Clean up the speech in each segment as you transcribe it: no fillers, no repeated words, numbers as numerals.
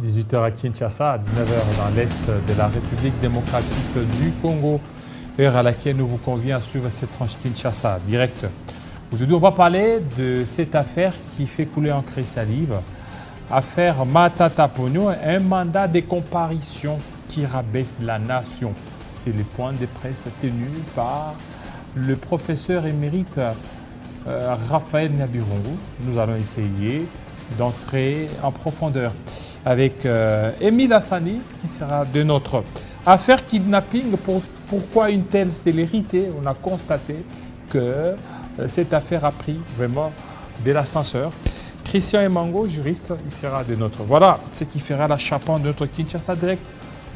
18h à Kinshasa, à 19h dans l'Est de la République démocratique du Congo, heure à laquelle nous vous convions à suivre cette tranche Kinshasa direct. Aujourd'hui, on va parler de cette affaire qui fait couler encre et salive. Affaire Matata Ponyo, un mandat de comparution qui rabaisse la nation. C'est le point de presse tenu par le professeur émérite Raphaël Nyabirungu. Nous allons essayer d'entrer en profondeur avec Émile Hassani qui sera de notre affaire kidnapping. Pourquoi une telle célérité? On a constaté que cette affaire a pris vraiment de l'ascenseur. Christian Emango, juriste, il sera de notre. Voilà ce qui fera la chapon de notre Kinshasa direct.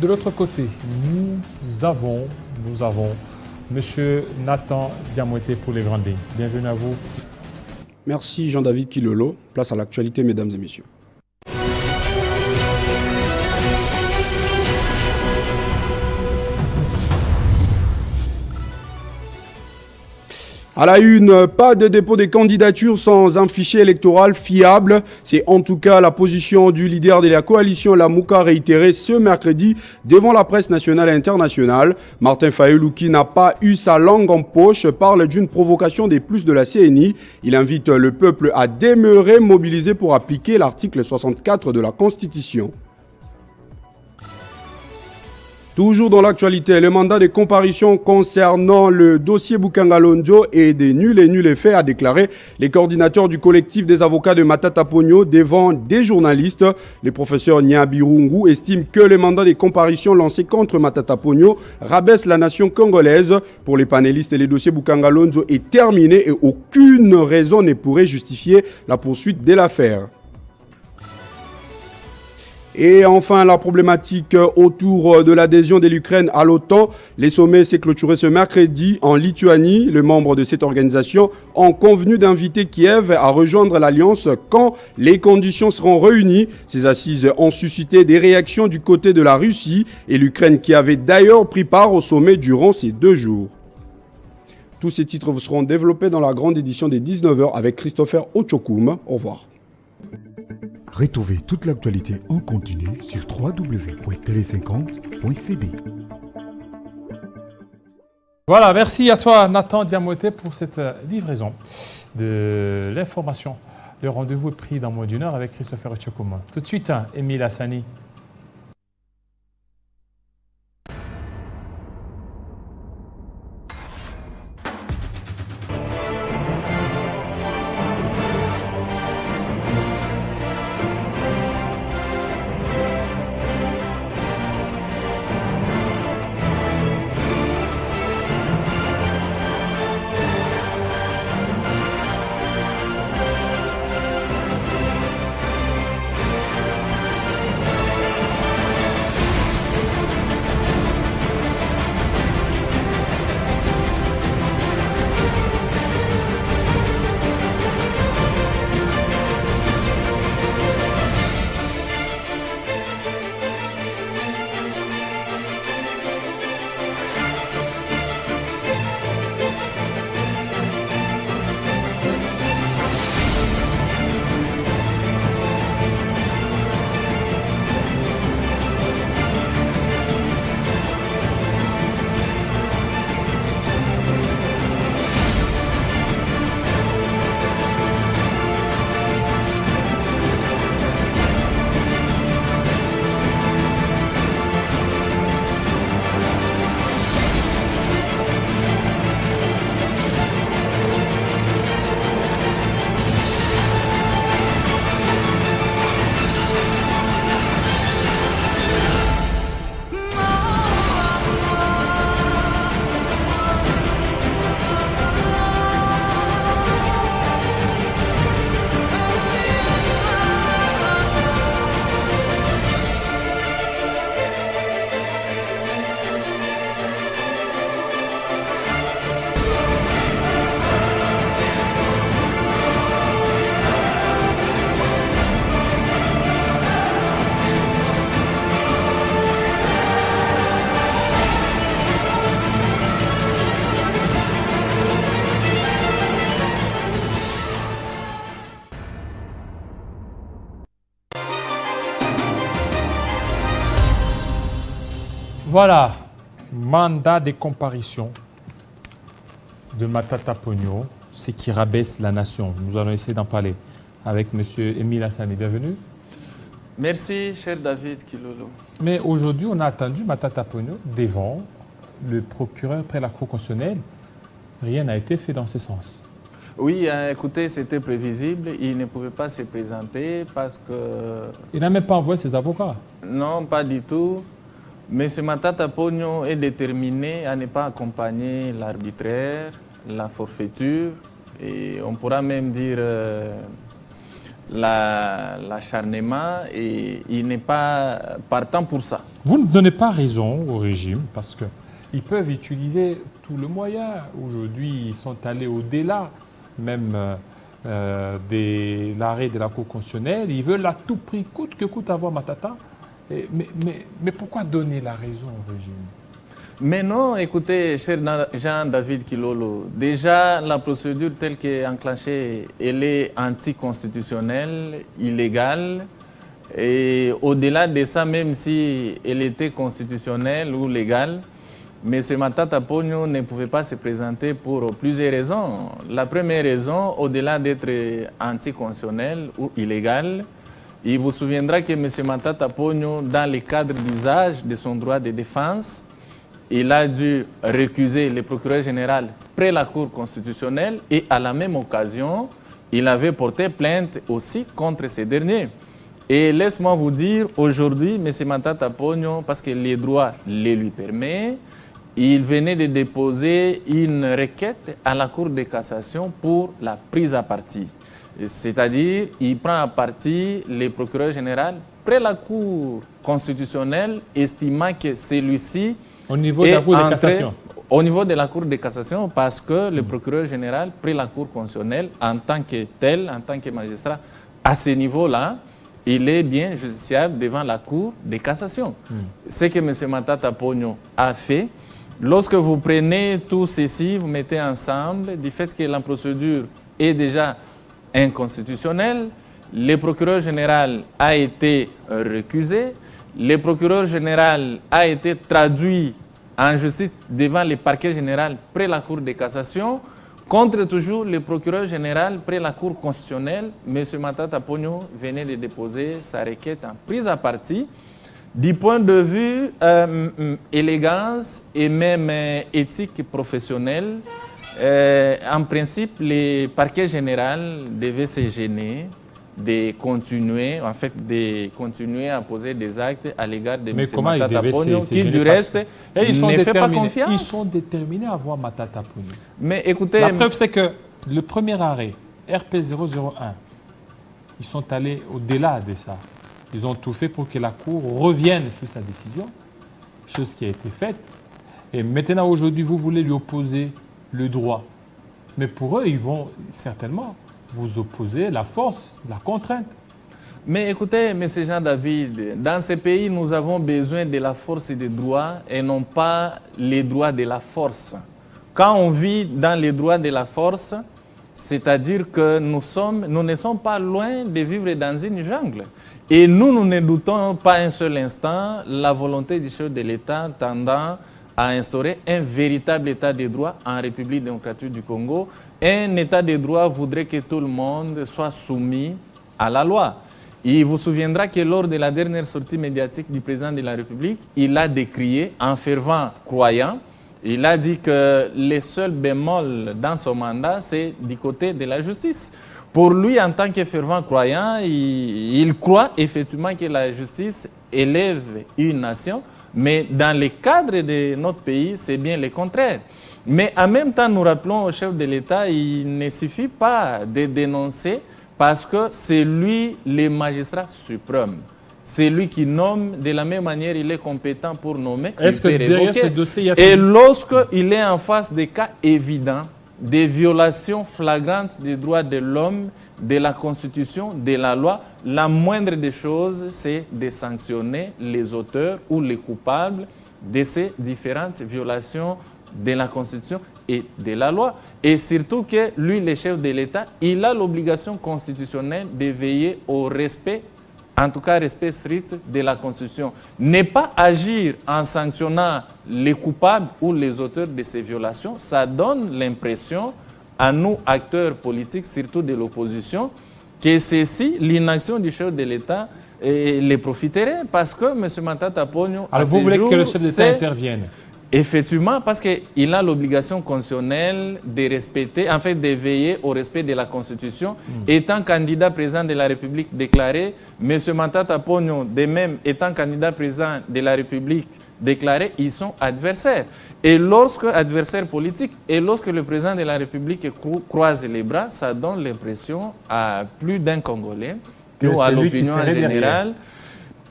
De l'autre côté, nous avons Monsieur Nathan Diamoté pour les grandes lignes. Bienvenue à vous. Merci Jean-David Kilolo. Place à l'actualité, mesdames et messieurs. À la une, pas de dépôt des candidatures sans un fichier électoral fiable. C'est en tout cas la position du leader de la coalition Lamouka réitérée ce mercredi devant la presse nationale et internationale. Martin Fayulu, qui n'a pas eu sa langue en poche, parle d'une provocation des plus de la CNI. Il invite le peuple à demeurer mobilisé pour appliquer l'article 64 de la Constitution. Toujours dans l'actualité, le mandat de comparution concernant le dossier Boukangalonjo et des nuls et nuls faits a déclaré les coordinateurs du collectif des avocats de Matata Ponyo devant des journalistes. Le professeur Nyabirungu estime que le mandat de comparution lancé contre Matata Ponyo rabaisse la nation congolaise. Pour les panélistes, le dossier Boukangalonjo est terminé et aucune raison ne pourrait justifier la poursuite de l'affaire. Et enfin, la problématique autour de l'adhésion de l'Ukraine à l'OTAN. Les sommets s'est clôturé ce mercredi en Lituanie. Les membres de cette organisation ont convenu d'inviter Kiev à rejoindre l'Alliance quand les conditions seront réunies. Ces assises ont suscité des réactions du côté de la Russie et l'Ukraine qui avait d'ailleurs pris part au sommet durant ces 2 jours. Tous ces titres vous seront développés dans la grande édition des 19h avec Christopher Ochokoum. Au revoir. Retrouvez toute l'actualité en continu sur www.tele50.cd. Voilà, merci à toi Nathan Diamoté pour cette livraison de l'information. Le rendez-vous est pris dans moins d'une heure avec Christopher Ochokoum. Tout de suite, Émile Hassani. Voilà, mandat de comparution de Matata Ponyo, ce qui rabaisse la nation. Nous allons essayer d'en parler avec M. Émile Hassani. Bienvenue. Merci, cher David Kilolo. Mais aujourd'hui, on a attendu Matata Ponyo devant le procureur près la Cour constitutionnelle. Rien n'a été fait dans ce sens. Oui, écoutez, c'était prévisible. Il ne pouvait pas se présenter parce que... Il n'a même pas envoyé ses avocats. Non, pas du tout. Mais M. Matata Ponyo est déterminé à ne pas accompagner l'arbitraire, la forfaiture, et on pourra même dire l'acharnement, et il n'est pas partant pour ça. Vous ne donnez pas raison au régime parce qu'ils peuvent utiliser tout le moyen. Aujourd'hui, ils sont allés au-delà même de l'arrêt de la Cour constitutionnelle. Ils veulent à tout prix, coûte que coûte, avoir Matata. Mais pourquoi donner la raison au régime? Mais non, écoutez, cher Jean-David Kilolo, déjà la procédure telle qu'elle est enclenchée, elle est anticonstitutionnelle, illégale. Et au-delà de ça, même si elle était constitutionnelle ou légale, M. Matata Ponyo ne pouvait pas se présenter pour plusieurs raisons. La première raison, au-delà d'être anticonstitutionnel ou illégal, il vous souviendra que M. Matata Ponyo, dans le cadre d'usage de son droit de défense, il a dû récuser le procureur général près la Cour constitutionnelle et à la même occasion, il avait porté plainte aussi contre ces derniers. Et laisse-moi vous dire, aujourd'hui, M. Matata Ponyo, parce que les droits les lui permettent, il venait de déposer une requête à la Cour de cassation pour la prise à partie. C'est-à-dire, il prend à partie le procureur général près la Cour constitutionnelle, estimant que celui-ci au niveau de la Cour de cassation. Au niveau de la Cour de cassation, parce que le procureur général près la Cour constitutionnelle, en tant que tel, en tant que magistrat, à ce niveau-là, il est bien justiciable devant la Cour de cassation. Ce que M. Matata Ponyo a fait, lorsque vous prenez tout ceci, vous mettez ensemble, du fait que la procédure est déjà inconstitutionnelle, le procureur général a été récusé, le procureur général a été traduit en justice devant le parquet général près la Cour de cassation, contre toujours le procureur général près la Cour constitutionnelle. M. Matata Ponyo venait de déposer sa requête en prise à partie. Du point de vue élégance et même éthique professionnelle, en principe, le parquet général devait se gêner de continuer à poser des actes à l'égard de M. Matata Ponyo, qui du reste ne fait pas confiance. Ils sont déterminés à voir Matata Ponyo. Mais écoutez... La preuve, c'est que le premier arrêt, RP 001, ils sont allés au-delà de ça. Ils ont tout fait pour que la Cour revienne sur sa décision, chose qui a été faite. Et maintenant, aujourd'hui, vous voulez lui opposer le droit. Mais pour eux, ils vont certainement vous opposer la force, la contrainte. Mais écoutez, M. Jean-David, dans ce pays, nous avons besoin de la force et des droits et non pas les droits de la force. Quand on vit dans les droits de la force, c'est-à-dire que nous ne sommes pas loin de vivre dans une jungle. Et nous ne doutons pas un seul instant la volonté du chef de l'État tendant à instaurer un véritable état de droit en République démocratique du Congo. Un état de droit voudrait que tout le monde soit soumis à la loi. Il vous souviendra que lors de la dernière sortie médiatique du président de la République, il a décrié en fervent croyant, il a dit que le seul bémol dans son mandat, c'est du côté de la justice. Pour lui, en tant que fervent croyant, il croit effectivement que la justice élève une nation, mais dans le cadre de notre pays, c'est bien le contraire. Mais en même temps, nous rappelons au chef de l'État, il ne suffit pas de dénoncer parce que c'est lui le magistrat suprême. C'est lui qui nomme, de la même manière, il est compétent pour nommer. Est-ce que derrière ce dossier, il y a... Et lorsqu'il est en face des cas évidents, des violations flagrantes des droits de l'homme, de la Constitution, de la loi, la moindre des choses, c'est de sanctionner les auteurs ou les coupables de ces différentes violations de la Constitution et de la loi. Et surtout que lui, le chef de l'État, il a l'obligation constitutionnelle de veiller au respect en tout cas respect strict de la Constitution. Ne pas agir en sanctionnant les coupables ou les auteurs de ces violations, ça donne l'impression à nous, acteurs politiques, surtout de l'opposition, que ceci, l'inaction du chef de l'État, les profiterait parce que M. Matata Ponyo... Alors vous voulez que le chef d'État intervienne? Effectivement, parce qu'il a l'obligation constitutionnelle de respecter, en fait, de veiller au respect de la Constitution. Étant candidat président de la République déclaré, M. Matata Ponyo, de même, étant candidat président de la République déclaré, ils sont adversaires. Et lorsque, adversaires politiques, et lorsque le président de la République croise les bras, ça donne l'impression à plus d'un Congolais, ou à l'opinion générale,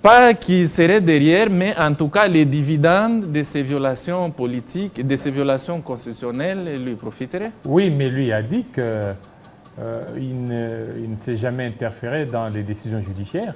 pas qui serait derrière, mais en tout cas, les dividendes de ces violations politiques, de ces violations constitutionnelles lui profiteraient. Oui, mais lui a dit qu'il ne s'est jamais interféré dans les décisions judiciaires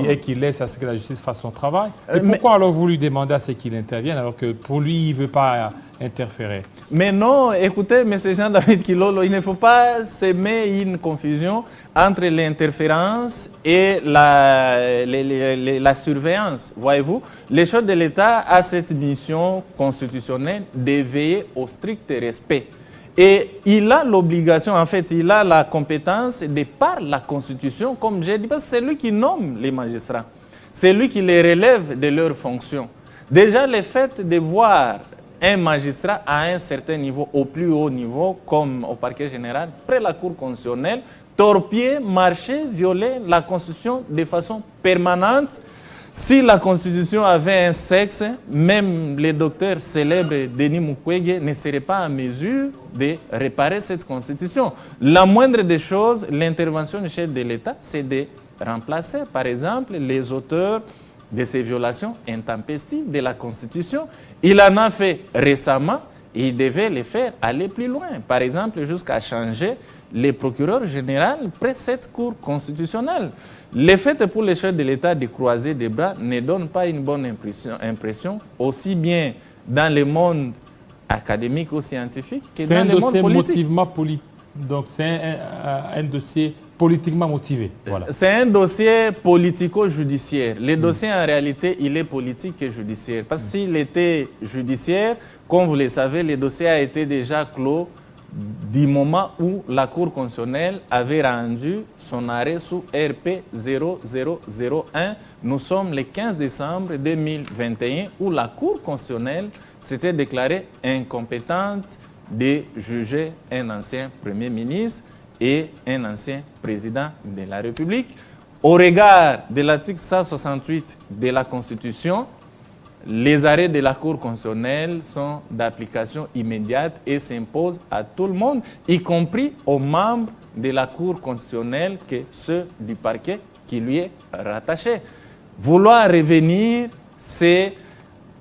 et qu'il laisse à ce que la justice fasse son travail. Et pourquoi alors vous lui demandez à ce qu'il intervienne alors que pour lui, il ne veut pas interférer? Mais non, écoutez, M. Jean-David Kilolo, il ne faut pas s'aimer une confusion entre l'interférence et la surveillance. Voyez-vous, le chef de l'État a cette mission constitutionnelle de veiller au strict respect. Et il a l'obligation, en fait, il a la compétence de par la Constitution, comme j'ai dit, parce que c'est lui qui nomme les magistrats. C'est lui qui les relève de leurs fonctions. Déjà, le fait de voir un magistrat à un certain niveau, au plus haut niveau, comme au parquet général, près la Cour constitutionnelle, torpiller, marcher, violer la Constitution de façon permanente. Si la Constitution avait un sexe, même les docteurs célèbres Denis Mukwege ne seraient pas en mesure de réparer cette Constitution. La moindre des choses, l'intervention du chef de l'État, c'est de remplacer, par exemple, les auteurs de ces violations intempestives de la Constitution. Il en a fait récemment et il devait les faire aller plus loin. Par exemple, jusqu'à changer les procureurs généraux près de cette Cour constitutionnelle. Le fait pour les chefs de l'État de croiser des bras ne donne pas une bonne impression aussi bien dans le monde académique ou scientifique que dans le monde politique. Donc c'est un dossier politiquement motivé. Voilà. C'est un dossier politico-judiciaire. Le dossier, en réalité, il est politique et judiciaire. Parce que s'il était judiciaire, comme vous le savez, le dossier a été déjà clos du moment où la Cour constitutionnelle avait rendu son arrêt sous RP 0001. Nous sommes le 15 décembre 2021 où la Cour constitutionnelle s'était déclarée incompétente de juger un ancien Premier ministre et un ancien président de la République. Au regard de l'article 168 de la Constitution, les arrêts de la Cour constitutionnelle sont d'application immédiate et s'imposent à tout le monde, y compris aux membres de la Cour constitutionnelle, que ceux du parquet qui lui est rattaché. Vouloir revenir, c'est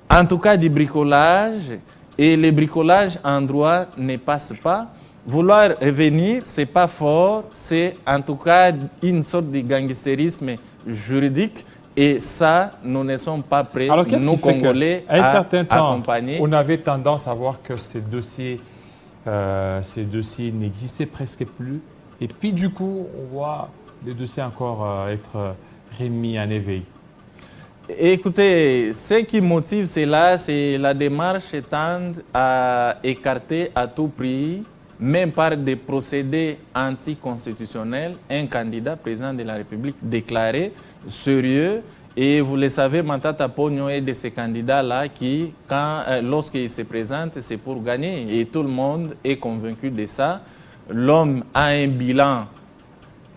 en tout cas du bricolage, et le bricolage en droit ne passe pas. Vouloir revenir, ce n'est pas fort, c'est en tout cas une sorte de gangsterisme juridique. Et ça, nous ne sommes pas prêts, alors, nous Congolais, à un certain temps, accompagner. On avait tendance à voir que ces dossiers n'existaient presque plus. Et puis du coup, on voit les dossiers encore être remis en éveil. Écoutez, ce qui motive cela, c'est la démarche tendant à écarter à tout prix, même par des procédés anticonstitutionnels, un candidat président de la République déclaré sérieux. Et vous le savez, Matata Ponyo est de ces candidats-là qui, lorsqu'il se présente, c'est pour gagner. Et tout le monde est convaincu de ça. L'homme a un bilan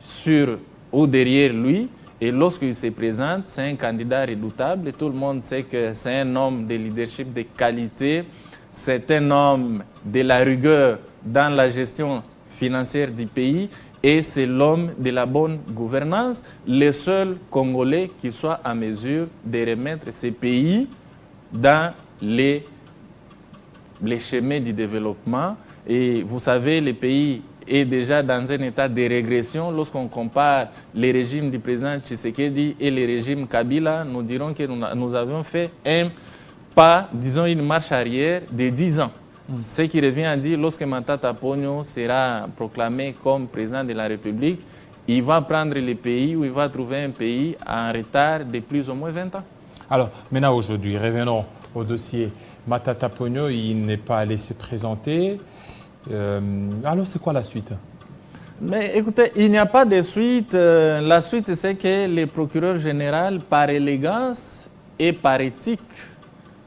sur ou derrière lui. Et lorsqu'il se présente, c'est un candidat redoutable. Tout le monde sait que c'est un homme de leadership de qualité. C'est un homme de la rigueur dans la gestion financière du pays et c'est l'homme de la bonne gouvernance, le seul Congolais qui soit en mesure de remettre ce pays dans les chemins du développement. Et vous savez, le pays est déjà dans un état de régression. Lorsqu'on compare les régimes du président Tshisekedi et les régimes Kabila, nous dirons que nous avons fait un pas, disons une marche arrière de 10 ans. Ce qui revient à dire, lorsque Matata Ponyo sera proclamé comme président de la République, il va prendre le pays ou il va trouver un pays en retard de plus ou moins 20 ans. Alors, maintenant, aujourd'hui, revenons au dossier Matata Ponyo. Il n'est pas allé se présenter. Alors, c'est quoi la suite? Mais écoutez, il n'y a pas de suite. La suite, c'est que le procureur général, par élégance et par éthique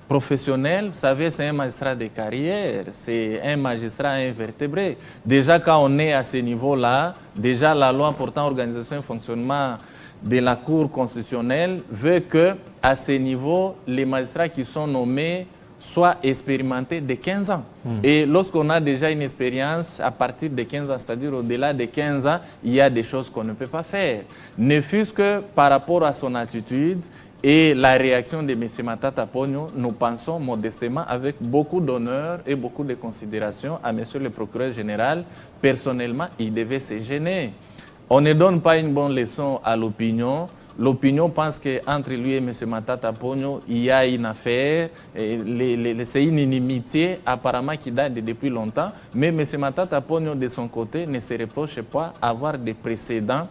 professionnelle, vous savez, c'est un magistrat de carrière, c'est un magistrat invertébré. Déjà, quand on est à ce niveau-là, déjà la loi portant organisation et fonctionnement de la Cour constitutionnelle veut que, à ce niveau, les magistrats qui sont nommés soient expérimentés de 15 ans. Et lorsqu'on a déjà une expérience à partir de 15 ans, c'est-à-dire au-delà de 15 ans, il y a des choses qu'on ne peut pas faire. Ne fût-ce que par rapport à son attitude et la réaction de M. Matata Ponyo, nous pensons modestement, avec beaucoup d'honneur et beaucoup de considération à M. le procureur général, personnellement, il devait se gêner. On ne donne pas une bonne leçon à l'opinion. L'opinion pense qu'entre lui et M. Matata Ponyo, il y a une affaire, c'est une inimitié apparemment qui date depuis longtemps, mais M. Matata Ponyo, de son côté, ne se reproche pas d'avoir des précédents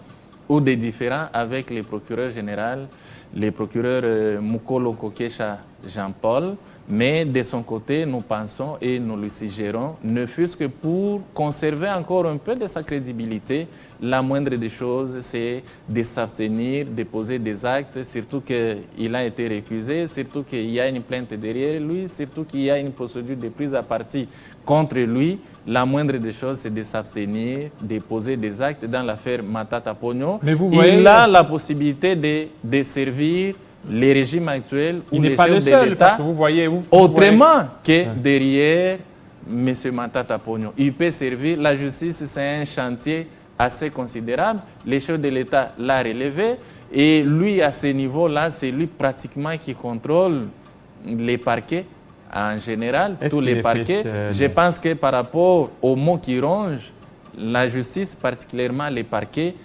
ou des différends avec le procureur général, le procureur Mukolo Kokesha Jean-Paul, mais de son côté, nous pensons et nous le suggérons, ne fût-ce que pour conserver encore un peu de sa crédibilité, la moindre des choses, c'est de s'abstenir, de poser des actes, surtout qu'il a été récusé, surtout qu'il y a une plainte derrière lui, surtout qu'il y a une procédure de prise à partie contre lui. La moindre des choses, c'est de s'abstenir, de poser des actes dans l'affaire Matata Ponyo. Mais vous voyez, il a la possibilité de servir les régimes actuels ou les chefs de l'État autrement que derrière M. Matata Ponyo. Il peut servir, la justice, c'est un chantier assez considérable. Les chefs de l'État l'ont relevé et lui, à ce niveau-là, c'est lui pratiquement qui contrôle les parquets en général, tous les parquets. Je pense que par rapport aux mots qui rongent la justice, particulièrement les parquets,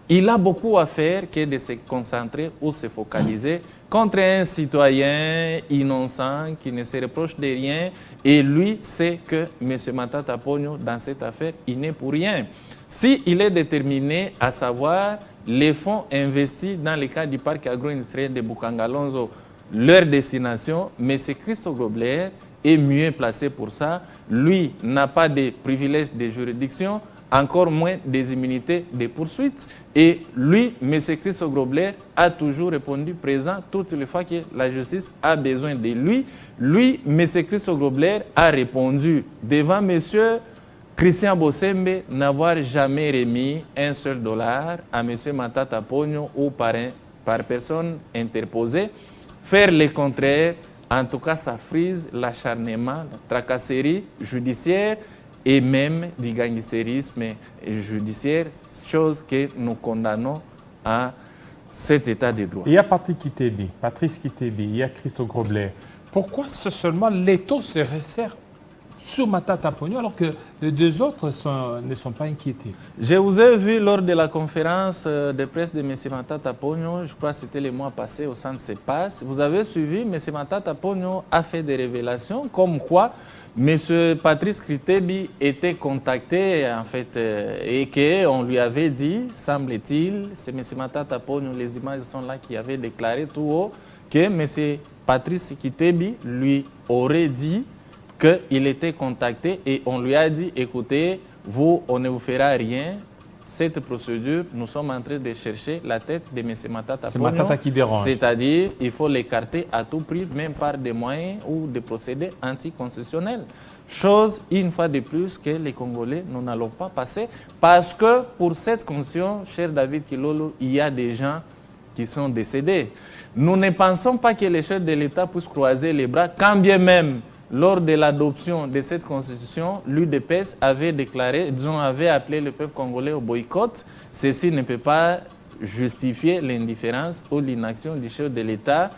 il a beaucoup à faire que de se concentrer ou se focaliser contre un citoyen innocent qui ne se reproche de rien. Et lui sait que M. Matata Ponyo, dans cette affaire, il n'est pour rien. S'il est déterminé à savoir les fonds investis dans le cadre du parc agro-industriel de Bukangalonzo, leur destination, M. Christo Grobler est mieux placé pour ça. Lui n'a pas de privilèges de juridiction, encore moins des immunités de poursuite. Et lui, M. Christo Grobler, a toujours répondu présent toutes les fois que la justice a besoin de lui. Lui, M. Christo Grobler, a répondu devant M. Christian Bossembe n'avoir jamais remis un seul dollar à M. Matata Ponyo ou par personne interposée. Faire le contraire, en tout cas, ça frise l'acharnement, la tracasserie judiciaire et même du gangstérisme judiciaire, chose que nous condamnons à cet état de droit. Il y a Patrice Kitebi, il y a Christo Grobler. Pourquoi seulement l'État se resserre sur Matata Ponyo alors que les deux autres ne sont pas inquiétés? Je vous ai vu lors de la conférence de presse de M. Matata Ponyo, je crois que c'était le mois passé au centre CEPAS. Vous avez suivi, M. Matata Ponyo a fait des révélations comme quoi M. Patrice Kitebi était contacté en fait et qu'on lui avait dit, semble-t-il, c'est M. Matata Ponyo, les images sont là, qui avait déclaré tout haut que M. Patrice Kitebi lui aurait dit qu'il était contacté et on lui a dit, écoutez, vous, on ne vous fera rien. Cette procédure, nous sommes en train de chercher la tête de M. Matata Ponyo. C'est Matata qui dérange. C'est-à-dire, il faut l'écarter à tout prix, même par des moyens ou des procédés anticonstitutionnels. Chose, une fois de plus, que les Congolais, nous n'allons pas passer. Parce que pour cette constitution, cher David Kilolo, il y a des gens qui sont décédés. Nous ne pensons pas que les chefs de l'État puissent croiser les bras, quand bien même, lors de l'adoption de cette constitution, l'UDPS avait déclaré, disons, avait appelé le peuple congolais au boycott. Ceci ne peut pas justifier l'indifférence ou l'inaction du chef de l'État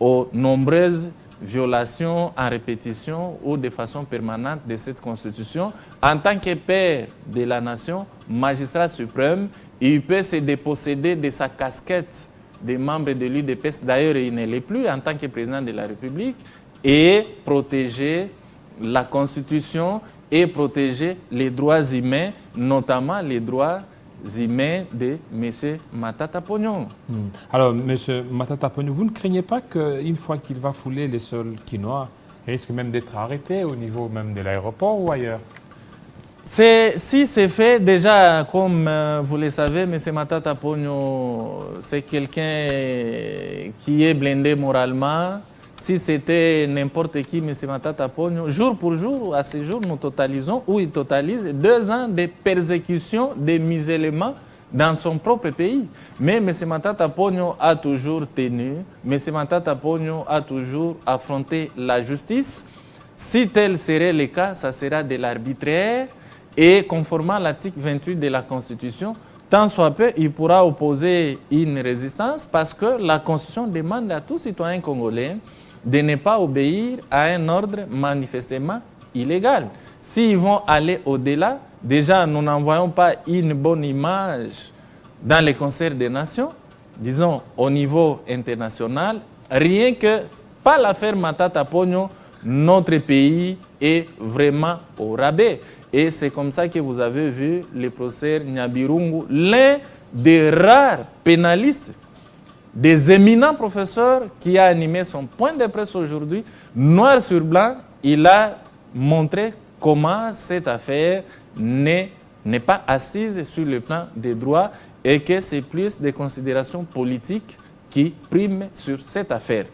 aux nombreuses violations en répétition ou de façon permanente de cette constitution. En tant que père de la nation, magistrat suprême, il peut se déposséder de sa casquette de membre de l'UDPS. D'ailleurs, il ne l'est plus en tant que président de la République. Et protéger la Constitution et protéger les droits humains, notamment les droits humains de M. Matata Ponyo. Alors, M. Matata Ponyo, vous ne craignez pas qu'une fois qu'il va fouler les sols quinois, il risque même d'être arrêté au niveau même de l'aéroport ou ailleurs? Si c'est fait, déjà, comme vous le savez, M. Matata Ponyo, c'est quelqu'un qui est blindé moralement. Si c'était n'importe qui, M. Matata Ponyo, jour pour jour, à ce jour, nous totalisons, ou il totalise 2 ans de persécution, de musulmans dans son propre pays. Mais M. Matata Ponyo a toujours tenu, M. Matata Ponyo a toujours affronté la justice. Si tel serait le cas, ça sera de l'arbitraire. Et conformément à l'article 28 de la Constitution, tant soit peu, il pourra opposer une résistance parce que la Constitution demande à tout citoyen congolais de ne pas obéir à un ordre manifestement illégal. S'ils vont aller au-delà, déjà, nous n'envoyons pas une bonne image dans les concerts des nations, disons au niveau international, rien que par l'affaire Matata Ponyo, notre pays est vraiment au rabais. Et c'est comme ça que vous avez vu le professeur Nyabirungu, l'un des rares pénalistes, des éminents professeurs qui a animé son point de presse aujourd'hui, noir sur blanc, il a montré comment cette affaire n'est pas assise sur le plan des droits et que c'est plus des considérations politiques qui priment sur cette affaire.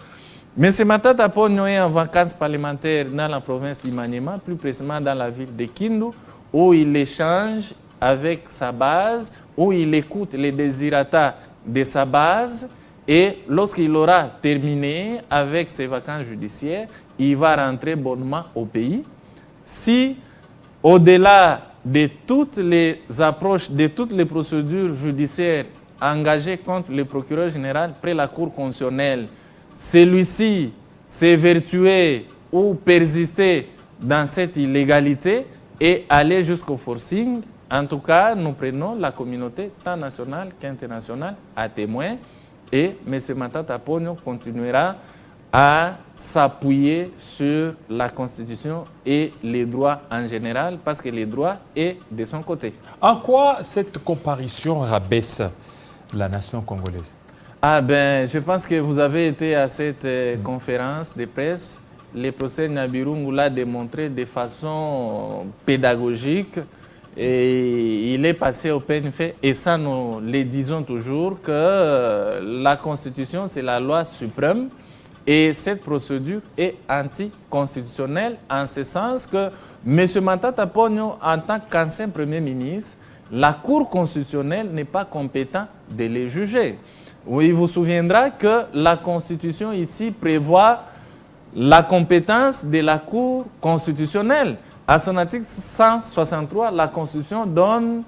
M. Matata Ponyo est en vacances parlementaires dans la province d'Imaniema, plus précisément dans la ville de Kindu, où il échange avec sa base, où il écoute les désirata de sa base, et lorsqu'il aura terminé avec ses vacances judiciaires, il va rentrer bonnement au pays. Si, au-delà de toutes les approches, de toutes les procédures judiciaires engagées contre le procureur général près la Cour constitutionnelle, celui-ci s'évertuer ou persister dans cette illégalité et aller jusqu'au forcing, en tout cas, nous prenons la communauté tant nationale qu'internationale à témoin et M. Matata Ponyo continuera à s'appuyer sur la Constitution et les droits en général parce que les droits sont de son côté. En quoi cette comparution rabaisse la nation congolaise? Ah ben, je pense que vous avez été à cette conférence de presse. Le professeur Nyabirungu l'a démontré de façon pédagogique et il est passé au peine fait. Et ça, nous le disons toujours que la Constitution, c'est la loi suprême et cette procédure est anticonstitutionnelle en ce sens que M. Matata Ponyo, en tant qu'ancien Premier ministre, la Cour constitutionnelle n'est pas compétente de les juger. Oui, il vous souviendra que la Constitution ici prévoit la compétence de la Cour constitutionnelle. À son article 163, la Constitution donne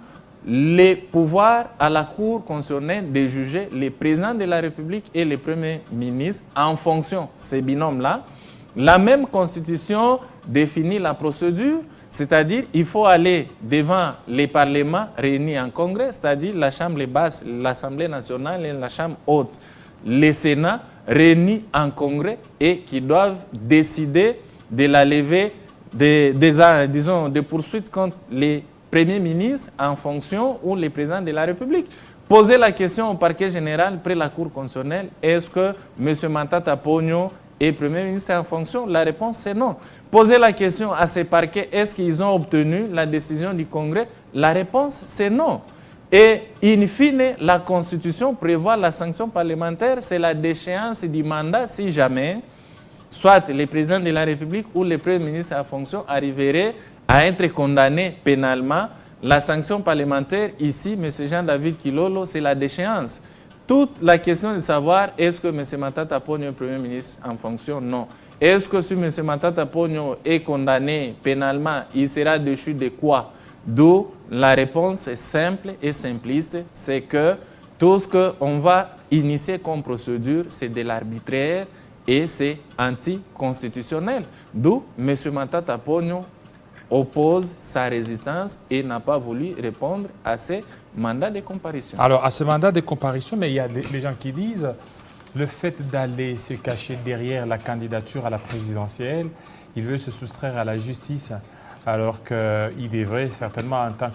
les pouvoirs à la Cour constitutionnelle de juger le président de la République et le Premier ministre en fonction de ces binômes-là. La même Constitution définit la procédure, c'est-à-dire qu'il faut aller devant les parlements réunis en congrès, c'est-à-dire la Chambre basse, l'Assemblée nationale et la Chambre haute, les Sénats réunis en congrès et qui doivent décider de la levée des poursuites contre les premiers ministres en fonction ou les présidents de la République. Poser la question au parquet général près la Cour constitutionnelle, est-ce que M. Matata Ponyo est Premier ministre en fonction? La réponse c'est non. Poser la question à ces parquets, est-ce qu'ils ont obtenu la décision du Congrès? La réponse c'est non. Et in fine, la Constitution prévoit la sanction parlementaire, c'est la déchéance du mandat si jamais, soit le président de la République ou le Premier ministre en fonction arriverait à être condamné pénalement. La sanction parlementaire, ici, M. Jean-David Kilolo, c'est la déchéance. Toute la question de savoir est-ce que M. Matata Ponyo est Premier ministre en fonction? Non. Est-ce que si M. Matata Ponyo est condamné pénalement, il sera déchu de quoi? D'où la réponse est simple et simpliste, c'est que tout ce qu'on va initier comme procédure, c'est de l'arbitraire et c'est anticonstitutionnel. D'où M. Matata Ponyo oppose sa résistance et n'a pas voulu répondre à ces mandats de comparution. Alors, à ce mandat de comparution, mais il y a des gens qui disent le fait d'aller se cacher derrière la candidature à la présidentielle, il veut se soustraire à la justice, alors qu'il devrait certainement, en tant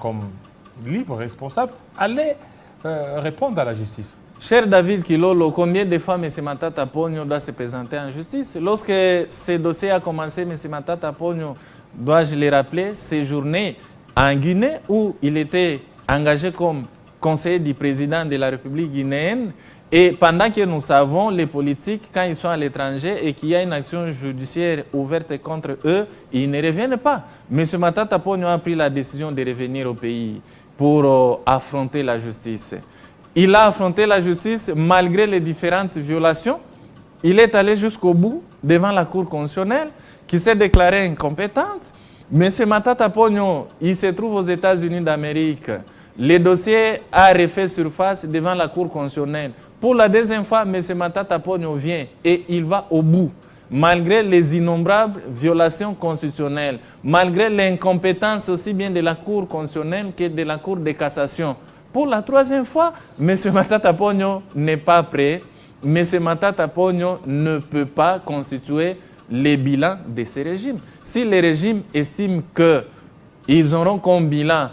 libre, responsable, allait répondre à la justice. Cher David Kilolo, combien de fois M. Matata Ponyo doit se présenter en justice? Lorsque ce dossier a commencé, M. Matata Ponyo, dois-je le rappeler, séjourné en Guinée où il était engagé comme conseiller du président de la République guinéenne. Et pendant que nous savons, les politiques, quand ils sont à l'étranger et qu'il y a une action judiciaire ouverte contre eux, ils ne reviennent pas. M. Matata Ponyo a pris la décision de revenir au pays pour affronter la justice. Il a affronté la justice malgré les différentes violations. Il est allé jusqu'au bout devant la Cour constitutionnelle qui s'est déclarée incompétente. M. Matata Ponyo, il se trouve aux États-Unis d'Amérique. Le dossier a refait surface devant la Cour constitutionnelle. Pour la deuxième fois, M. Matata Ponyo vient et il va au bout. Malgré les innombrables violations constitutionnelles, malgré l'incompétence aussi bien de la Cour constitutionnelle que de la Cour de cassation. Pour la troisième fois, M. Matata Ponyo n'est pas prêt. M. Matata Ponyo ne peut pas constituer les bilans de ces régimes. Si les régimes estiment qu'ils auront comme bilan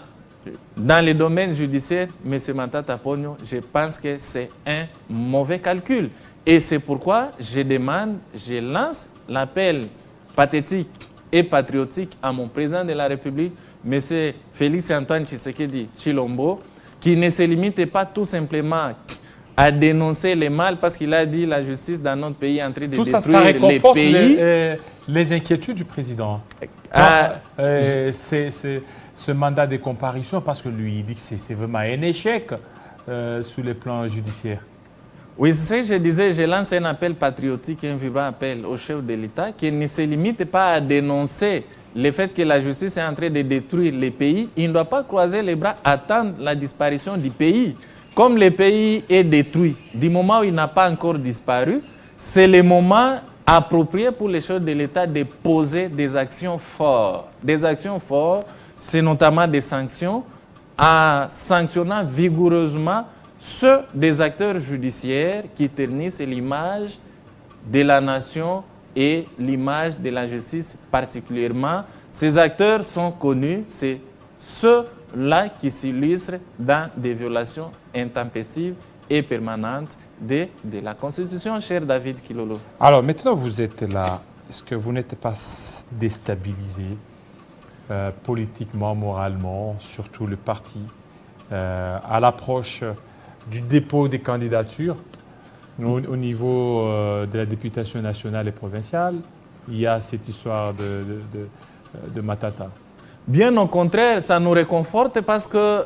dans les domaines judiciaires, M. Matata Ponyo, je pense que c'est un mauvais calcul. Et c'est pourquoi je lance l'appel pathétique et patriotique à mon président de la République, M. Félix-Antoine Tshisekedi Tshilombo, qui ne se limite pas tout simplement à dénoncer les mal parce qu'il a dit la justice dans notre pays est en train de détruire ça réconforte les pays. Les inquiétudes du président. Ce mandat de comparution, parce que lui, il dit que c'est vraiment un échec sur le plan judiciaire. Oui, c'est ce que je disais, je lance un appel patriotique, un vibrant appel au chef de l'État qui ne se limite pas à dénoncer le fait que la justice est en train de détruire les pays. Il ne doit pas croiser les bras, attendre la disparition du pays. Comme le pays est détruit, du moment où il n'a pas encore disparu, c'est le moment approprié pour les chefs de l'État de poser des actions fortes. Des actions fortes, c'est notamment des sanctions, en sanctionnant vigoureusement ceux des acteurs judiciaires qui ternissent l'image de la nation et l'image de la justice particulièrement. Ces acteurs sont connus, c'est ceux-là qui s'illustrent dans des violations intempestives et permanentes de la Constitution, cher David Kilolo. Alors maintenant vous êtes là, est-ce que vous n'êtes pas déstabilisé politiquement, moralement, surtout le parti, à l'approche du dépôt des candidatures au niveau de la députation nationale et provinciale? Il y a cette histoire de Matata. Bien au contraire, ça nous réconforte parce que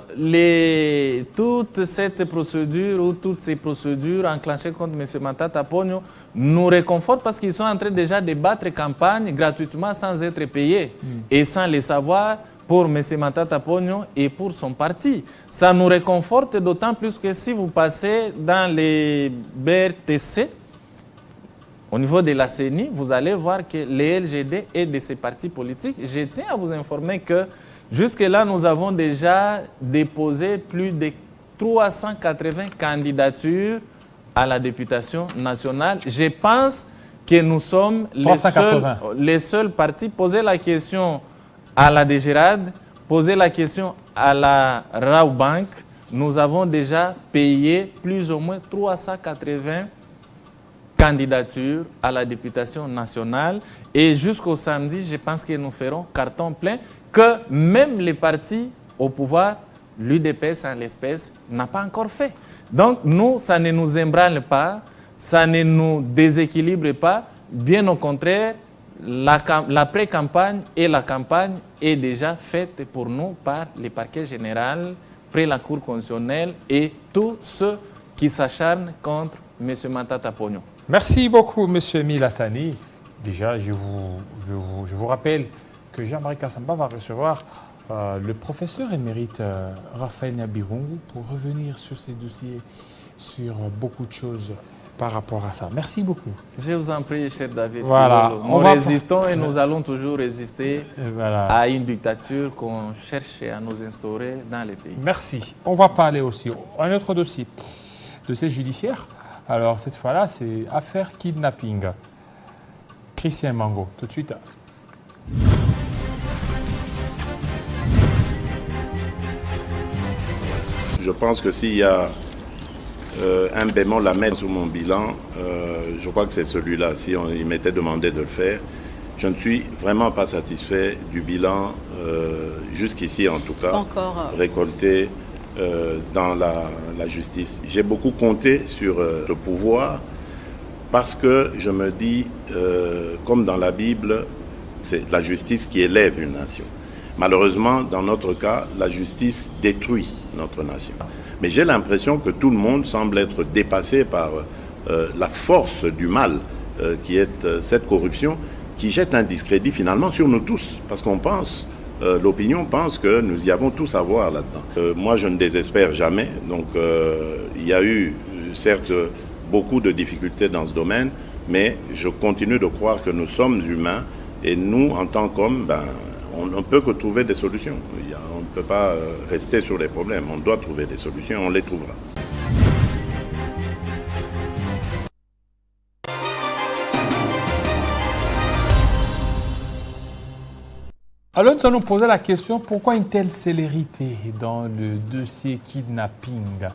toute cette procédure ou toutes ces procédures enclenchées contre M. Matata Ponyo nous réconfortent parce qu'ils sont en train déjà de battre campagne gratuitement sans être payés et sans le savoir pour M. Matata Ponyo et pour son parti. Ça nous réconforte d'autant plus que si vous passez dans les BRTC, au niveau de la CENI, vous allez voir que les LGD est de ces partis politiques. Je tiens à vous informer que jusque-là, nous avons déjà déposé plus de 380 candidatures à la députation nationale. Je pense que nous sommes les seuls partis. Posez la question à la DGRAD, posez la question à la Rao Bank. Nous avons déjà payé plus ou moins 380 candidatures à la députation nationale et jusqu'au samedi, je pense que nous ferons carton plein que même les partis au pouvoir, l'UDPS en l'espèce, n'a pas encore fait. Donc nous, ça ne nous ébranle pas, ça ne nous déséquilibre pas, bien au contraire, la pré-campagne et la campagne est déjà faite pour nous par le parquet général, près la Cour constitutionnelle et tous ceux qui s'acharnent contre M. Matata Ponyo. Merci beaucoup, M. Emile Hassani. Déjà, je vous rappelle que Jean-Marie Kassamba va recevoir le professeur émérite Raphaël Nyabirungu pour revenir sur ces dossiers, sur beaucoup de choses par rapport à ça. Merci beaucoup. Je vous en prie, cher David. Voilà. Nous résistons et nous allons toujours résister à une dictature qu'on cherche à nous instaurer dans les pays. Merci. On va parler aussi d'un autre dossier judiciaire. Alors, cette fois-là, c'est affaire kidnapping. Christian Mango, tout de suite. Je pense que s'il y a un bémol à mettre sur mon bilan, je crois que c'est celui-là. Si il m'était demandé de le faire, je ne suis vraiment pas satisfait du bilan, jusqu'ici en tout cas, récolté dans la justice. J'ai beaucoup compté sur le pouvoir parce que je me dis, comme dans la Bible, c'est la justice qui élève une nation. Malheureusement, dans notre cas, la justice détruit notre nation. Mais j'ai l'impression que tout le monde semble être dépassé par la force du mal qui est cette corruption, qui jette un discrédit finalement sur nous tous. Parce qu'on pense, l'opinion pense que nous y avons tous à voir là-dedans. Moi, je ne désespère jamais. Donc, il y a eu, certes, beaucoup de difficultés dans ce domaine, mais je continue de croire que nous sommes humains et nous, en tant qu'hommes, on ne peut que trouver des solutions. On ne peut pas rester sur les problèmes. On doit trouver des solutions, on les trouvera. Alors nous allons poser la question, pourquoi une telle célérité dans le dossier kidnapping?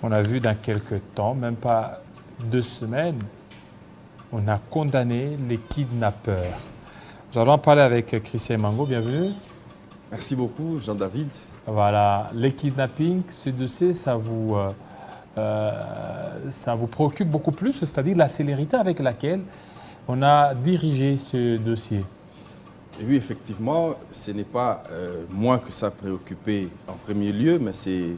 On a vu dans quelques temps, même pas 2 semaines, on a condamné les kidnappeurs. Nous allons en parler avec Christian Mango, bienvenue. Merci beaucoup, Jean-David. Voilà, les kidnappings, ce dossier, ça vous préoccupe beaucoup plus, c'est-à-dire la célérité avec laquelle on a dirigé ce dossier. Et oui, effectivement, ce n'est pas moi que ça a préoccupé en premier lieu, mais c'est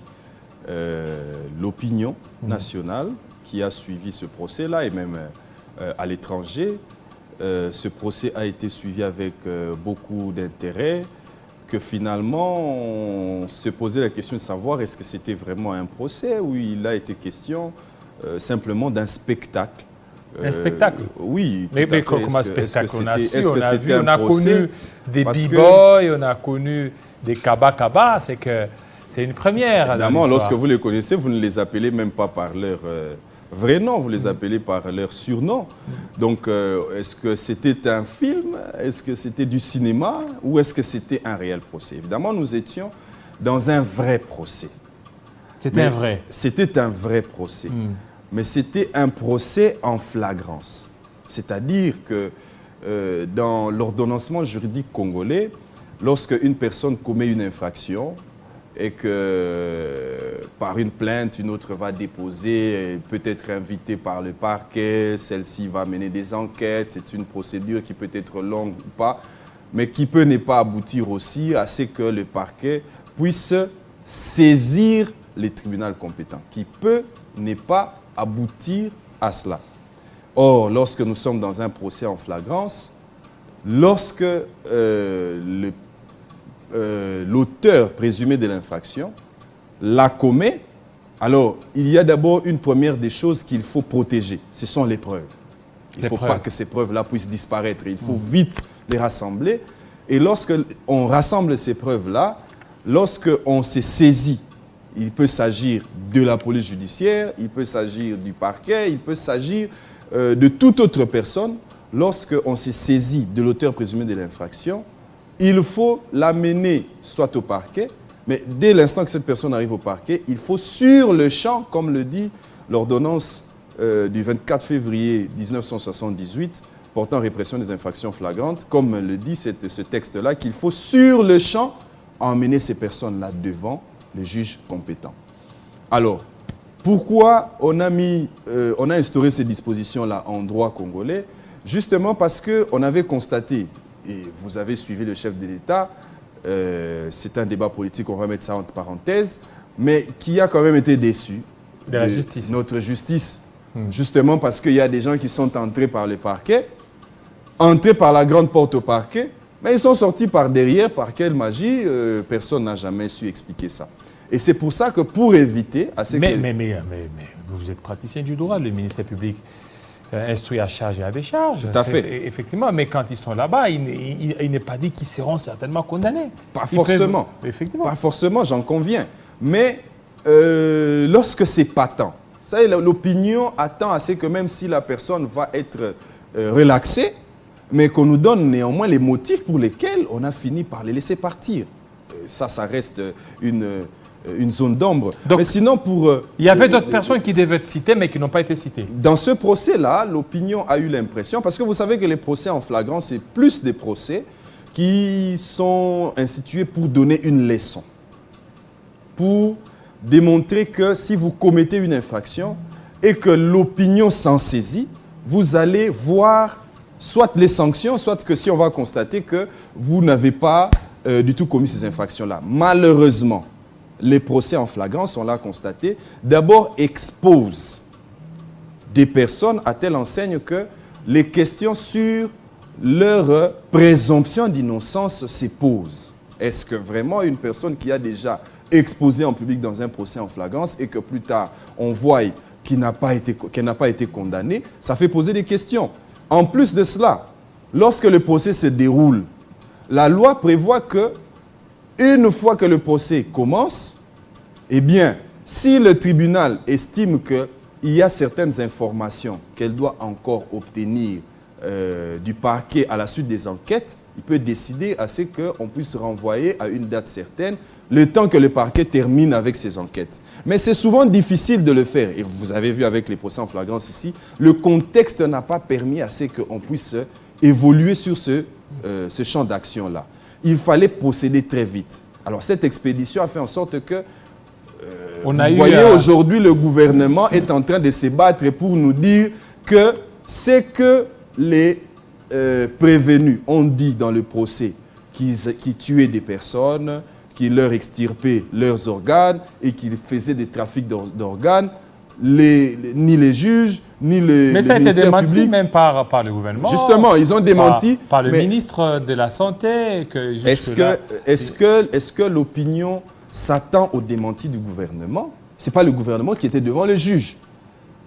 l'opinion nationale qui a suivi ce procès-là et même à l'étranger. Ce procès a été suivi avec beaucoup d'intérêt, que finalement on se posait la question de savoir est-ce que c'était vraiment un procès ou il a été question simplement d'un spectacle. Un spectacle? Oui. Mais comment un spectacle? On a su, on a vu, on a connu des b-boys, on a connu des kaba-kaba, c'est une première. Évidemment, lorsque vous les connaissez, vous ne les appelez même pas par leur vrai nom, vous les appelez par leur surnom. Donc, est-ce que c'était un film? Est-ce que c'était du cinéma? Ou est-ce que c'était un réel procès? Évidemment, nous étions dans un vrai procès. C'était un vrai? C'était un vrai procès. Mais c'était un procès en flagrance. C'est-à-dire que dans l'ordonnancement juridique congolais, lorsque une personne commet une infraction, et que par une plainte, une autre va déposer, peut être invitée par le parquet, celle-ci va mener des enquêtes, c'est une procédure qui peut être longue ou pas, mais qui peut ne pas aboutir aussi à ce que le parquet puisse saisir les tribunaux compétents, qui peut ne pas aboutir à cela. Or, lorsque nous sommes dans un procès en flagrance, lorsque l'auteur présumé de l'infraction la commet, alors il y a d'abord une première des choses qu'il faut protéger, ce sont les preuves. Il ne faut pas que ces preuves-là puissent disparaître, il faut vite les rassembler. Et lorsque on rassemble ces preuves-là, lorsque on se saisit, il peut s'agir de la police judiciaire, il peut s'agir du parquet, il peut s'agir de toute autre personne. Lorsque on se saisit de l'auteur présumé de l'infraction, il faut l'amener soit au parquet, mais dès l'instant que cette personne arrive au parquet, il faut sur le champ, comme le dit l'ordonnance du 24 février 1978 portant répression des infractions flagrantes, comme le dit ce texte-là, qu'il faut sur le champ emmener ces personnes-là devant le juge compétent. Alors, pourquoi on a instauré ces dispositions-là en droit congolais? Justement parce qu'on avait constaté, et vous avez suivi le chef de l'État, c'est un débat politique, on va mettre ça entre parenthèses, mais qui a quand même été déçu de la justice. Notre justice, justement parce qu'il y a des gens qui sont entrés par le parquet, entrés par la grande porte au parquet, mais ils sont sortis par derrière, par quelle magie, personne n'a jamais su expliquer ça. Et c'est pour ça que pour éviter... Mais vous êtes praticien du droit, le ministère public instruit à charge et à décharge. Tout à fait. Effectivement, mais quand ils sont là-bas, il n'est pas dit qu'ils seront certainement condamnés. Pas forcément. Effectivement. Pas forcément, j'en conviens. Mais lorsque c'est patent, vous savez, l'opinion attend à ce que même si la personne va être relaxée, mais qu'on nous donne néanmoins les motifs pour lesquels on a fini par les laisser partir. Ça reste une une zone d'ombre. Donc, mais sinon, il y avait d'autres personnes qui devaient être citées, mais qui n'ont pas été citées. Dans ce procès-là, l'opinion a eu l'impression, parce que vous savez que les procès en flagrant, c'est plus des procès qui sont institués pour donner une leçon, pour démontrer que si vous commettez une infraction et que l'opinion s'en saisit, vous allez voir soit les sanctions, soit que si on va constater que vous n'avez pas du tout commis ces infractions-là. Malheureusement, les procès en flagrant sont là constatés. D'abord, exposent des personnes à telle enseigne que les questions sur leur présomption d'innocence se posent. Est-ce que vraiment une personne qui a déjà exposé en public dans un procès en flagrance et que plus tard on voit qu'elle n'a pas été condamnée, ça fait poser des questions. En plus de cela, lorsque le procès se déroule, la loi prévoit que une fois que le procès commence, eh bien, si le tribunal estime qu'il y a certaines informations qu'elle doit encore obtenir du parquet à la suite des enquêtes, il peut décider à ce qu'on puisse renvoyer à une date certaine le temps que le parquet termine avec ses enquêtes. Mais c'est souvent difficile de le faire. Et vous avez vu avec les procès en flagrance ici, le contexte n'a pas permis à ce qu'on puisse évoluer sur ce champ d'action-là. Il fallait procéder très vite. Alors cette expédition a fait en sorte que, vous voyez, aujourd'hui, le gouvernement est en train de se battre pour nous dire que c'est que les prévenus ont dit dans le procès qu'ils tuaient des personnes, qu'ils leur extirpaient leurs organes et qu'ils faisaient des trafics d'organes, ni les juges, ni les Mais ça a été démenti publics. même par le gouvernement. Justement, ils ont démenti. Par le ministre de la Santé. Est-ce que l'opinion s'attend au démenti du gouvernement? Ce n'est pas le gouvernement qui était devant le juge.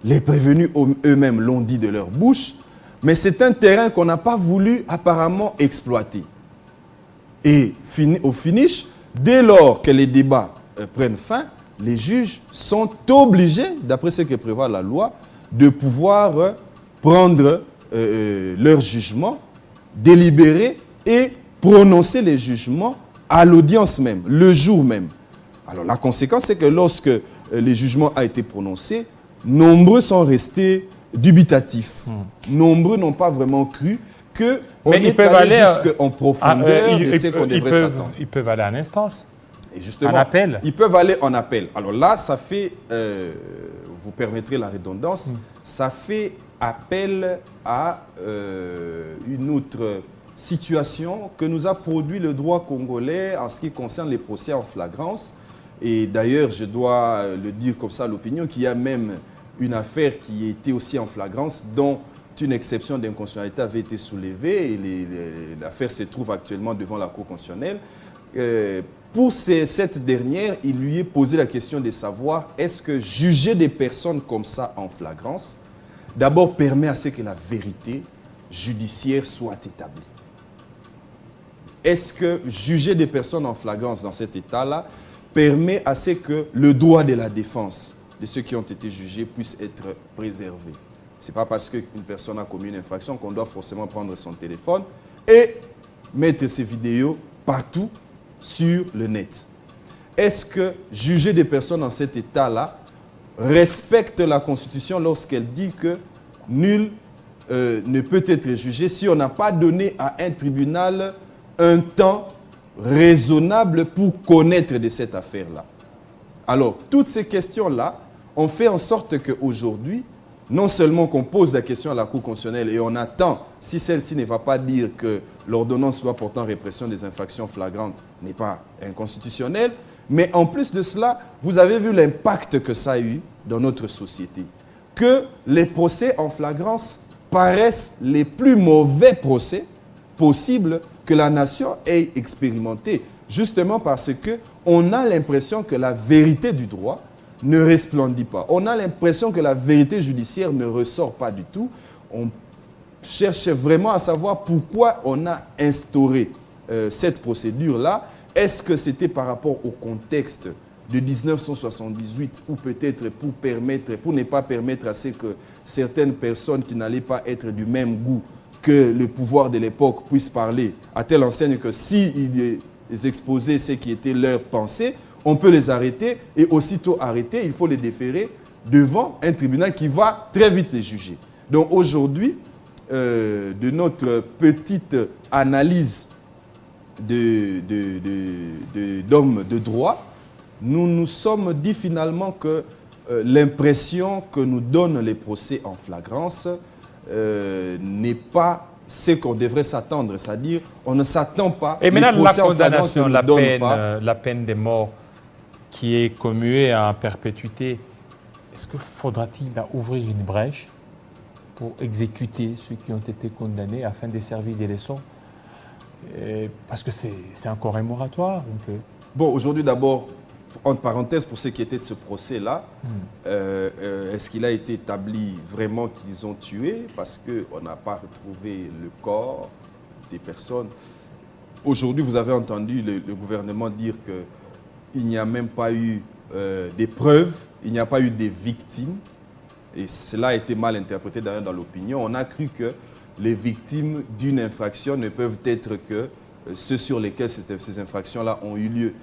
Les prévenus eux-mêmes l'ont dit de leur bouche, mais c'est un terrain qu'on n'a pas voulu apparemment exploiter. Et au finish, dès lors que les débats prennent fin, les juges sont obligés, d'après ce que prévoit la loi, de pouvoir prendre leur jugement, délibérer et prononcer les jugements à l'audience même, le jour même. Alors la conséquence, c'est que lorsque les jugements ont été prononcés, nombreux sont restés dubitatifs. Nombreux n'ont pas vraiment cru qu'on est allé jusqu'en profondeur de ce qu'on devrait s'attendre. Ils peuvent aller en instance. Et justement, en appel. Ils peuvent aller en appel. Alors là, ça fait, vous permettrez la redondance, ça fait appel à une autre situation que nous a produit le droit congolais en ce qui concerne les procès en flagrance. Et d'ailleurs, je dois le dire comme ça à l'opinion, qu'il y a même une affaire qui était aussi en flagrance, dont une exception d'inconstitutionnalité avait été soulevée et l'affaire se trouve actuellement devant la Cour constitutionnelle. Pour cette dernière, il lui est posé la question de savoir est-ce que juger des personnes comme ça en flagrance, d'abord permet à ce que la vérité judiciaire soit établie. Est-ce que juger des personnes en flagrance dans cet état-là permet à ce que le droit de la défense de ceux qui ont été jugés puisse être préservé? Ce n'est pas parce qu'une personne a commis une infraction qu'on doit forcément prendre son téléphone et mettre ses vidéos partout sur le net. Est-ce que juger des personnes en cet état-là respecte la Constitution lorsqu'elle dit que nul ne peut être jugé si on n'a pas donné à un tribunal un temps raisonnable pour connaître de cette affaire-là? Alors, toutes ces questions-là ont fait en sorte qu'aujourd'hui, non seulement qu'on pose la question à la Cour constitutionnelle et on attend, si celle-ci ne va pas dire que l'ordonnance loi portant répression des infractions flagrantes n'est pas inconstitutionnelle, mais en plus de cela, vous avez vu l'impact que ça a eu dans notre société. Que les procès en flagrance paraissent les plus mauvais procès possibles que la nation ait expérimenté, justement parce qu'on a l'impression que la vérité du droit ne resplendit pas. On a l'impression que la vérité judiciaire ne ressort pas du tout. On cherche vraiment à savoir pourquoi on a instauré cette procédure-là. Est-ce que c'était par rapport au contexte de 1978 ou peut-être pour ne pas permettre à ce que certaines personnes qui n'allaient pas être du même goût que le pouvoir de l'époque puissent parler, à telle enseigne que s'ils exposaient ce qui était leur pensée, on peut les arrêter et aussitôt arrêtés, il faut les déférer devant un tribunal qui va très vite les juger. Donc aujourd'hui, de notre petite analyse d'hommes de droit, nous nous sommes dit finalement que l'impression que nous donnent les procès en flagrance n'est pas ce qu'on devrait s'attendre. C'est-à-dire, on ne s'attend pas... Et maintenant, la flagrance condamnation, ne nous donnent pas. la peine de mort qui est commuée en perpétuité, est-ce que faudra-t-il ouvrir une brèche pour exécuter ceux qui ont été condamnés afin de servir des leçons? Parce que c'est encore un moratoire. Bon, aujourd'hui d'abord, entre parenthèses, pour ce qui était de ce procès-là, est-ce qu'il a été établi vraiment qu'ils ont tué? Parce qu'on n'a pas retrouvé le corps des personnes. Aujourd'hui, vous avez entendu le gouvernement dire qu'il n'y a même pas eu des preuves, il n'y a pas eu des victimes. Et cela a été mal interprété d'ailleurs dans l'opinion. On a cru que les victimes d'une infraction ne peuvent être que ceux sur lesquels ces infractions-là ont eu lieu.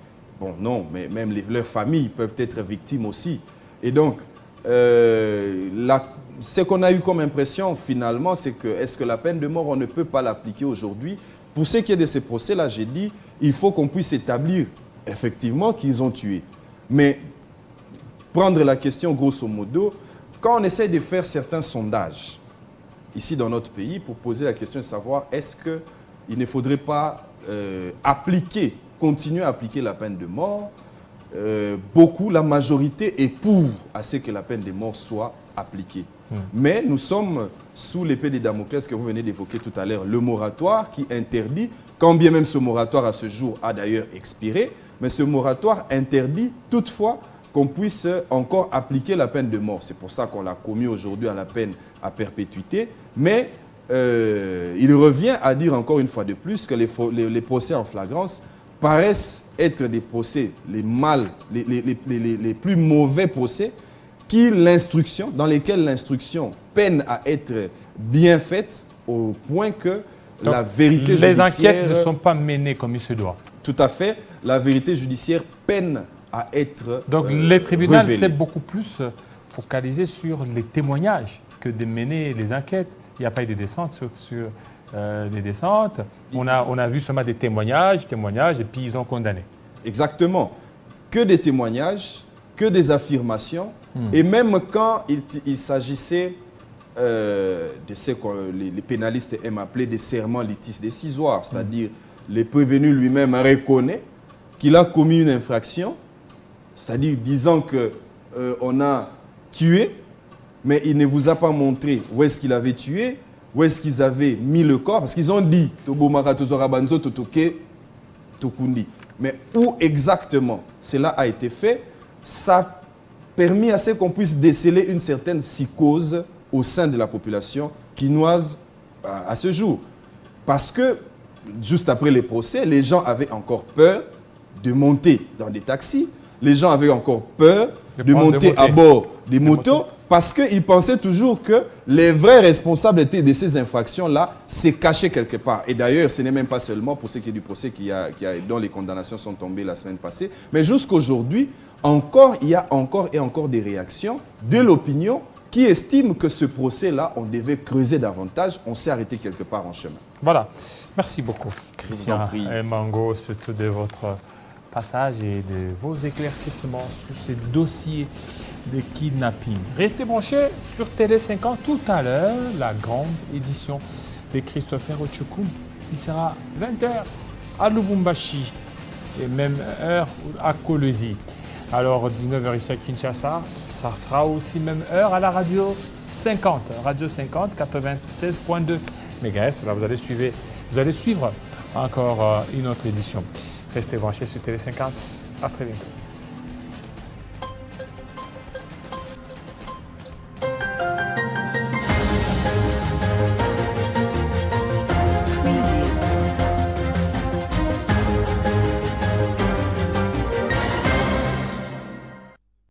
Bon, non, mais même leurs familles peuvent être victimes aussi. Et donc, ce qu'on a eu comme impression finalement, c'est que est-ce que la peine de mort, on ne peut pas l'appliquer aujourd'hui? Pour ce qui est de ces procès-là, j'ai dit, il faut qu'on puisse établir effectivement qu'ils ont tué. Mais prendre la question grosso modo, quand on essaie de faire certains sondages ici dans notre pays pour poser la question de savoir est-ce qu'il ne faudrait pas continuer à appliquer la peine de mort, beaucoup, la majorité est pour à ce que la peine de mort soit appliquée. Mais nous sommes sous l'épée de Damoclès que vous venez d'évoquer tout à l'heure, le moratoire qui interdit, quand bien même ce moratoire à ce jour a d'ailleurs expiré, mais ce moratoire interdit toutefois qu'on puisse encore appliquer la peine de mort. C'est pour ça qu'on l'a commis aujourd'hui à la peine à perpétuité. Mais il revient à dire encore une fois de plus que les procès en flagrance paraissent être des procès les plus mauvais procès dans lesquels l'instruction peine à être bien faite au point que donc, la vérité judiciaire... Les enquêtes ne sont pas menées comme il se doit. Tout à fait. La vérité judiciaire peine à être donc le tribunal révélée. s'est beaucoup plus focalisé sur les témoignages que de mener les enquêtes. Il n'y a pas eu de descente sur des descentes. On a vu seulement des témoignages, et puis ils ont condamné. Exactement. Que des témoignages, que des affirmations. Et même quand il s'agissait de ce que les pénalistes aiment appeler des serments litis décisoires, c'est-à-dire le prévenu lui-même reconnaît qu'il a commis une infraction, c'est-à-dire disant qu'on a tué, mais il ne vous a pas montré où est-ce qu'il avait tué, où est-ce qu'ils avaient mis le corps, parce qu'ils ont dit mais où exactement cela a été fait, ça a permis à ce qu'on puisse déceler une certaine psychose au sein de la population quinoise à ce jour. Parce que, juste après les procès, les gens avaient encore peur de monter dans des taxis, les gens avaient encore peur de monter à bord des motos, parce qu'ils pensaient toujours que les vrais responsables de ces infractions-là se cachaient quelque part. Et d'ailleurs, ce n'est même pas seulement pour ce qui est du procès dont les condamnations sont tombées la semaine passée, mais jusqu'aujourd'hui, il y a encore des réactions de l'opinion qui estime que ce procès-là, on devait creuser davantage, on s'est arrêté quelque part en chemin. Voilà. Merci beaucoup, Christian Mango, surtout de votre passage et de vos éclaircissements sur ces dossiers de kidnapping. Restez branchés sur Télé 50 tout à l'heure, la grande édition de Christopher Ochoukoum. Il sera 20h à Lubumbashi et même heure à Kolwezi. Alors 19h ici à Kinshasa, ça sera aussi même heure à la radio 50, radio 50, 96.2 MHz. Là, vous allez suivre encore une autre édition. Restez branchés sur Télé 50. À très bientôt.